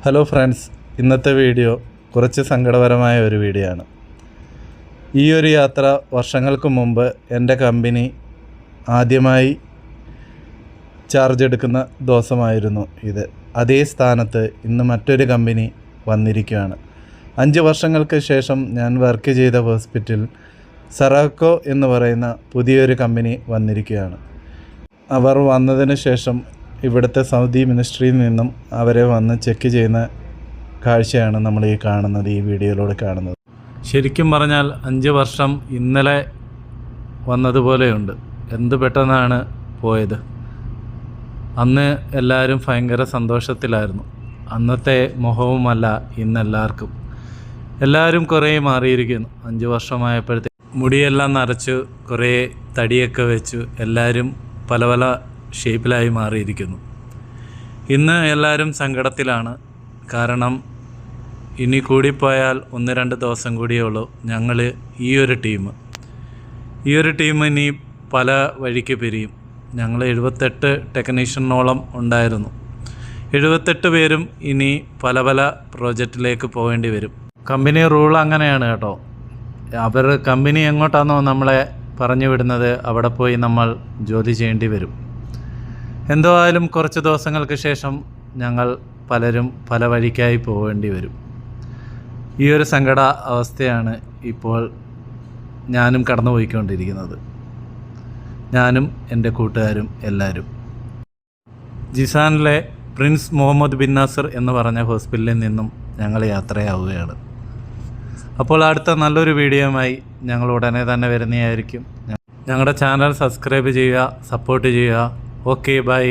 Hello friends, ഇന്നത്തെ video കുറച്ച് സങ്കടകരമായ ഒരു വീഡിയോ ആണ്. ഈ ഒരു യാത്ര വർഷങ്ങൾക്ക് മുമ്പ് എൻ്റെ കമ്പനി ആദ്യമായി ചാർജ് എടുക്കുന്ന ദിവസമായിരുന്നു ഇത്. അതേ സ്ഥാനത്ത് ഇന്ന് മറ്റൊരു കമ്പനി വന്നിരിക്കുകയാണ്. 5 വർഷങ്ങൾക്ക് ശേഷം ഞാൻ വർക്ക് ചെയ്ത ഹോസ്പിറ്റൽ സറാക്കോ എന്ന് പറയുന്ന പുതിയൊരു കമ്പനി വന്നിരിക്കുകയാണ്. അവർ വന്നതിന് ശേഷം ഇവിടുത്തെ സൗദി മിനിസ്ട്രിയിൽ നിന്നും അവരെ വന്ന് ചെക്ക് ചെയ്യുന്ന കാഴ്ചയാണ് നമ്മൾ ഈ കാണുന്നത്, ഈ വീഡിയോയിലൂടെ കാണുന്നത്. ശരിക്കും പറഞ്ഞാൽ 5 വർഷം ഇന്നലെ വന്നതുപോലെയുണ്ട്. എന്ത് പെട്ടെന്നാണ് പോയത്. അന്ന് എല്ലാവരും ഭയങ്കര സന്തോഷത്തിലായിരുന്നു. അന്നത്തെ മുഖവുമല്ല ഇന്നെല്ലാവർക്കും. എല്ലാവരും കുറേ മാറിയിരിക്കുന്നു. 5 വർഷമായപ്പോഴത്തേക്ക് മുടിയെല്ലാം നരച്ചു, കുറേ തടിയൊക്കെ വെച്ചു, എല്ലാവരും പല പല ഷേപ്പിലായി മാറിയിരിക്കുന്നു. ഇന്ന് എല്ലാവരും സങ്കടത്തിലാണ്. കാരണം ഇനി കൂടിപ്പോയാൽ 1-2 ദിവസം കൂടിയേ ഉള്ളൂ. ഞങ്ങൾ ഈ ഒരു ടീം ഇനി പല വഴിക്ക് പിരിയും. ഞങ്ങൾ 78 ടെക്നീഷ്യനോളം ഉണ്ടായിരുന്നു. 78 പേരും ഇനി പല പല പ്രോജക്റ്റിലേക്ക് പോകേണ്ടി വരും. കമ്പനി റൂൾ അങ്ങനെയാണ് കേട്ടോ. കമ്പനി എങ്ങോട്ടാണോ നമ്മളെ പറഞ്ഞു വിടുന്നത് അവിടെ പോയി നമ്മൾ ജോലി ചെയ്യേണ്ടി വരും. എന്തോ ആയാലും കുറച്ച് ദിവസങ്ങൾക്ക് ശേഷം ഞങ്ങൾ പലരും പല വഴിക്കായി പോകേണ്ടി വരും. ഈ ഒരു സങ്കട അവസ്ഥയാണ് ഇപ്പോൾ ഞാനും കടന്നു പോയിക്കൊണ്ടിരിക്കുന്നത്. ഞാനും എൻ്റെ കൂട്ടുകാരും എല്ലാവരും. ജിസാനിലെ പ്രിൻസ് മുഹമ്മദ് ബിൻ നാസർ എന്ന് പറഞ്ഞ ഹോസ്പിറ്റലിൽ നിന്നും ഞങ്ങൾ യാത്രയാവുകയാണ്. അപ്പോൾ അടുത്ത നല്ലൊരു വീഡിയോയുമായി ഞങ്ങൾ ഉടനെ തന്നെ വരുന്നതായിരിക്കും. ഞങ്ങളുടെ ചാനൽ സബ്സ്ക്രൈബ് ചെയ്യുക, സപ്പോർട്ട് ചെയ്യുക. Okay, by.